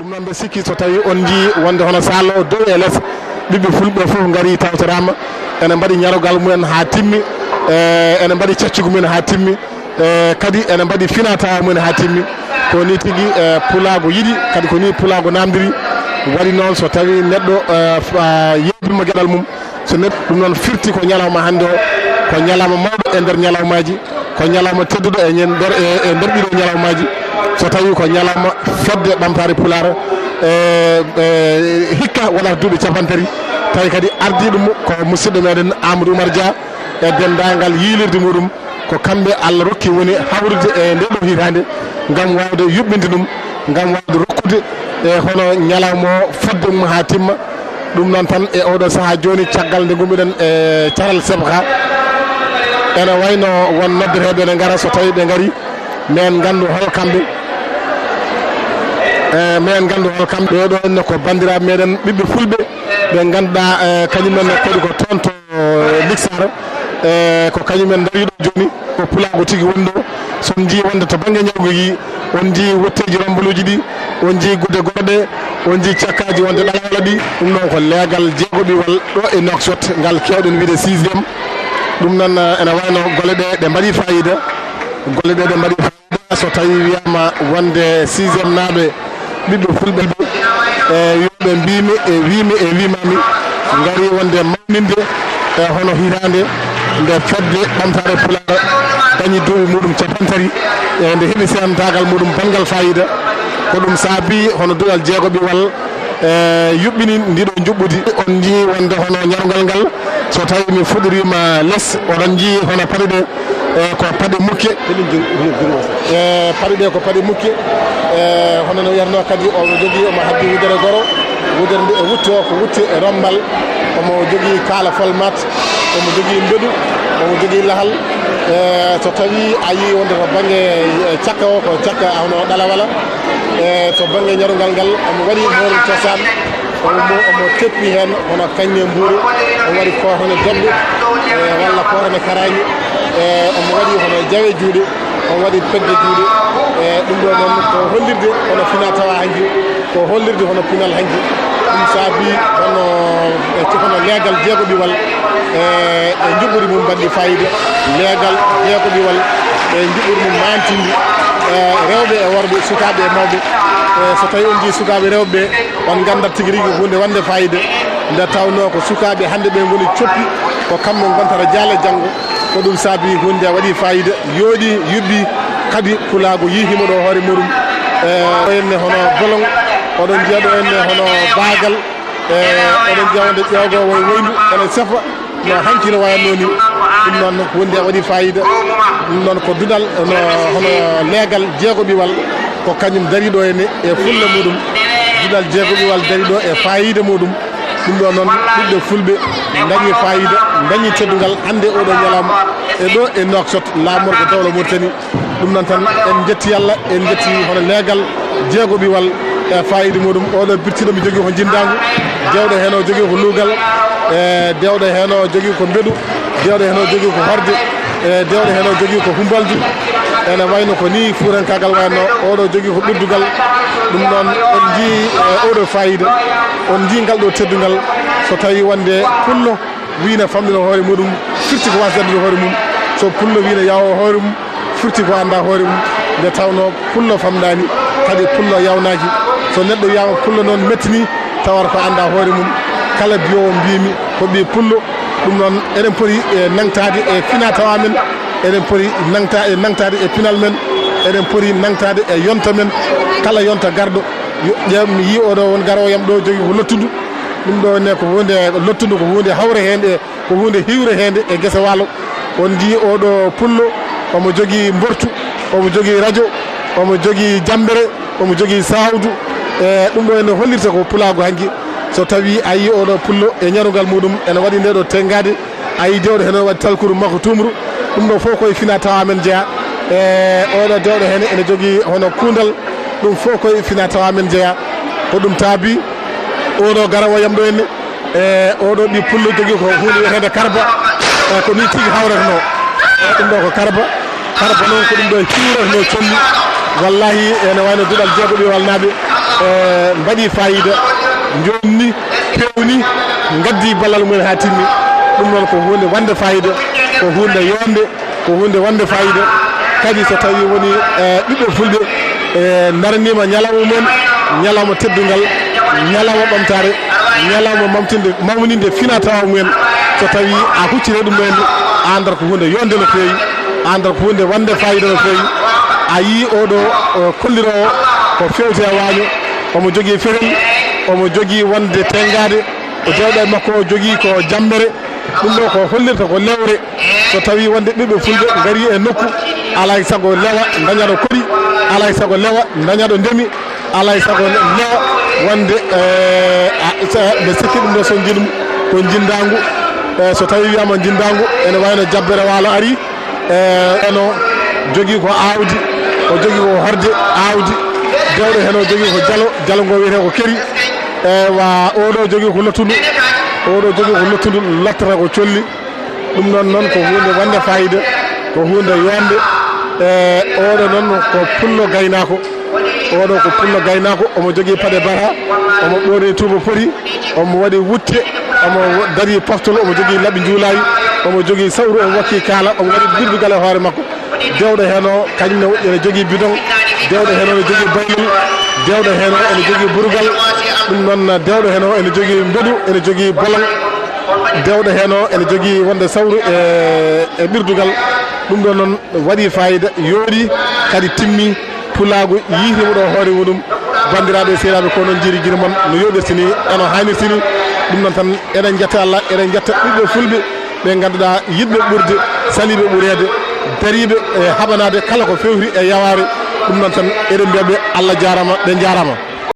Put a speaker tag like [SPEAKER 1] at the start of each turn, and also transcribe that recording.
[SPEAKER 1] ɗum noon mbe sikki so tawi on jii wonde hono sallo dow e less ɓiɓɓe fulɓe fof ngari tawtorama ene mbaɗi ñarogal mumen ha timmi ene mbaɗi caccugo mumen ha timmi kadi ene mbaɗi finatawa mumen ha timmi ko ni tigui pulago yiɗi kadi ko ni pulago namdiri waɗi noon so tawi neɗɗo yebbima gueɗal mum so neɗɗo ɗum noon firti ko ñalawma hande o ko ñalawma mawɗo e nder ñalawmaji ko ñalawma tedduɗo e nder ɗiɗo ñalawmaji so tawi ko ñalawma fedde ɓamtare pular hikka wonata duuɓi capantati tawi kadi ardiɗo ko musidɗo meɗen Amadou Oumar Dia e dendagal yiilirde muɗum ko kamɓe Allah rokki woni hawrude e nde ɗo hitande gam wawde yuɓɓinde ɗum gam wawde rokkude e hono ñalawma o fodde mum ha timma ɗum noon tan e oɗo saaha joni caggal nde gummiɗen e caral sebha ene wayno won noddeteɓe ne gara so tawi ɓe gari men gandu hol kamɓe men gandu hol kamɓe ɓeɗo enne ko bandiraɓe meɗen ɓiɓɓe fulɓe ɓe ganduɗa kañumen kodi ko toon to Lixar ko kañumen dariɗo joni ko pulago tigui wonɗo son jii wonde to banggue ñawgueyi on jii wotteji ramboluji ɗi on jii gudde goɗe on jii cakkaji wonde ɗalawala ɗi ɗum noon ko leegal jeegoɓiwal ɗo e Nouakchott ngal kewɗen wiide 6e ɗum noon ene wayno golle ɗe mbaɗi fayida golle ɗe mbaɗi fayida so tawi wiyama wonde 6e naaɓe ɓiɓɓe fulɓe yoɓe mbimi e wimi e wimami gari wonde mawninde e hono hirande nde fedde ɓamtare pulara dañi duuɓi muɗum capantati e nde heeɓi sendagal muɗum bangal fayida ko ɗum saabi hono duɗal jeegoɓiwal yuɓɓini ndiɗo juɓɓudi on jii wonde hono ñawgal ngal so tawi mi fuɗɗorima less oɗon jii hono paɗe ɗe ko paɗe mukke paɗe ɗe ko paɗe mukke hono no wiyatno kadi omo jogui omo haddi wudere goro wudere nde e wutti o ko wutti e rombal omo jogui kaala folmat omo jogui mbeɗu omo jogui lahal so tawi a yi wonde to banggue cakka o ko cakka hono ɗalawala to banggue ñarugal ngal omo waɗi hoore cosaan omo teppi hen hono kañe mbuuru omo waɗi kotone dobɓe walla kotone karañi omo waɗi hono jawe juuɗe omo waɗi pedde juuɗe ɗum ɗo noon ko hollirde hono fina tawa hanki ko hollirde hono pinal hanki ɗum saabi hono leegal jeegoɓiwal e juɓɓudi mum mbaɗɗi fayida leegal jeegoɓiwal e juɓɓudi mum mantindi rewɓe e worɓe sukaɓe e mawɓe so tawi on jii sukaɓe rewɓe on gandat tigui rigui hunde wande fayida nde tawno ko sukaɓe hande ɓe goni coppi ko kamɓe gontata jaale janggo ko ɗum saabi hunde waɗi fayida yooɗi yuɓɓi kadi pulago yihima ɗo hoore muɗum enne hono bolon oɗon jiiya ɗo enne hono bagal oɗon jiiya wonde ƴewgo woy woyndu ene sefa no hanki no wayanno ni ɗum noon hunde waɗi fayida ɗum noon ko dudal no hono leegal jeegoɓiwal ko kañum dariɗo henne e fulla muɗum dudal jeegoɓiwal dariɗo e fayida muɗum ɗum ɗo noon ɓiɓɓe fulɓe dañi fayida dañi teddugal hande oɗo ñalawma e ɗo e Nouakchott laamorgo dawla Mauritanie ɗum noon tan en jetti Allah en jetti hono leegal jeegoɓiwal e fayida muɗum oɗo birtiɗo mi jogui ko jindagu dewɗo hen o jogui ko luugal dewɗo hen o jogui ko mbeɗu dewɗo hen o jogui ko horde dewɗo hen o jogui ko humbaldu ene wayno ko ni fuurankagal wayno oɗo jogui ko ɓuddugal ɗum noon on jii oɗo fayida on jii ngal ɗo teddugal so tawi wonde pullo wiina famɗino hoore muɗum firti ko wasdande hoore mum so pullo wiina yawo hoore mum firti ko anda hoore mum nde tawno pullo famɗani kadi pullo yawnaki so neɗɗo wiyama pullo noon mettini tawata ko anda hoore mum kala biyowo mbimi ko ɓi pullo ɗum noon eɗen poti nangtade e fina tawa men eɗen poti nangtade e pinal men eɗen poti nangtade e yonta men kala yonta garɗo mi yi oɗo won garowo yam ɗo jogui ko lottudu ɗum ɗo ne ko hunde lottudu ko hunde hawre hende ko hunde hiwre hende e guesa walo on jii oɗo pullo omo jogui mbortu omo jogui radio omo jogui jambere omo jogui sawdu ɗum ɗo ene hollirta ko pulago hanki so tawi a yi oɗo pullo e ñarugal muɗum ene waɗi nde ɗo tengade a yi dewɗo hen waɗi talkuru makko tumru ɗum ɗo fof koye fina tawa men jeeya oɗo dewɗo hen ene jogui hono kundal ɗum fof koye fina tawa men jeeya ko ɗum taabi oɗo garawo yam ɗo henne oɗo ɗi pullo jogui ko hunde wiyetede karba ko ni tigui hawratano ɗum ɗo ko karba noon ko ɗum ɗo hiwratano colli wallahi ene wayno duɗal jeegoɓiwal naaɓe mbaɗi fayida jonni pewni gaddi ballal mumen ha timmi ɗum noon ko hunde wande fayida ko hunde yonde ko hunde wande fayida kadi so tawi woni ɓiɓɓe fulɓe daranima ñalawma mumen ñalawma teddungal ñalawma ɓamtare ñalawma mawninde fina tawa mumen so tawi a huccire ɗum ɗoende andata ko hunde yonde no feewi andata ko hunde wande fayida no feewi a yi oɗo kollirowo ko fewte e waño omo jogui ferel omo jogui wonde tengade o dewɗe makko o jogui ko jammere ɗum ɗo ko hollirta ko lewre so tawi wonde ɓiɓɓe fulɓe gari e nokku alay saago lewa dañaɗo koɗi alay saago lewa dañaɗo ndemi alay saago lewa wonde ɓe sikki ɗum ɗo so jinmu ko jindagu so tawi wiyama jindagu ene wayno jabbere walo ari eno jogui ko awdi o jogui ko horde awdi dewɗo hen o jogui ko jalo ngo wiyete ko keri wa oɗo jogui ko lottudu oɗo jogui ko lottudu lottata ko colli ɗum noon ko hunde wande fayida ko hunde yonde oɗo noon ko pullo gaynako oɗo ko pullo gaynako omo jogui paɗe bara omo ɓoori tuba foti omo waɗi wutte omo dari paftol omo jogui labbi juulayi omo jogui sawru omo wakki kaala omo waɗi birdugal e hoore makko dewɗo hen o kañumne ene jogui bidon dewɗo hen o ene jogui baylol dewɗo hen o ene jogui burugal ɗum noon dewɗo hen o ene jogui mbeɗu ene jogui bolon dewɗo hen o ene jogui wonde sawru e ɓirdugal ɗum ɗo noon waɗi fayida yooɗi kadi timmi pulago yiitimo ɗo hoore muɗum bandiraɓe seeɗaɓe ko noon jiiri guila moon no yoɗirtini eno hannirtini ɗum noon tan eɗen jetta Allah eɗen jetta ɓiɓɓe fulɓe ɓe ganduɗa yiɗɓe ɓurde saliɓe ɓuurede dariɓe e haɓanade kala ko fewti e yaware ɗum noon tan eɗen mbiyaɓe Allah jarama ɓe jarama.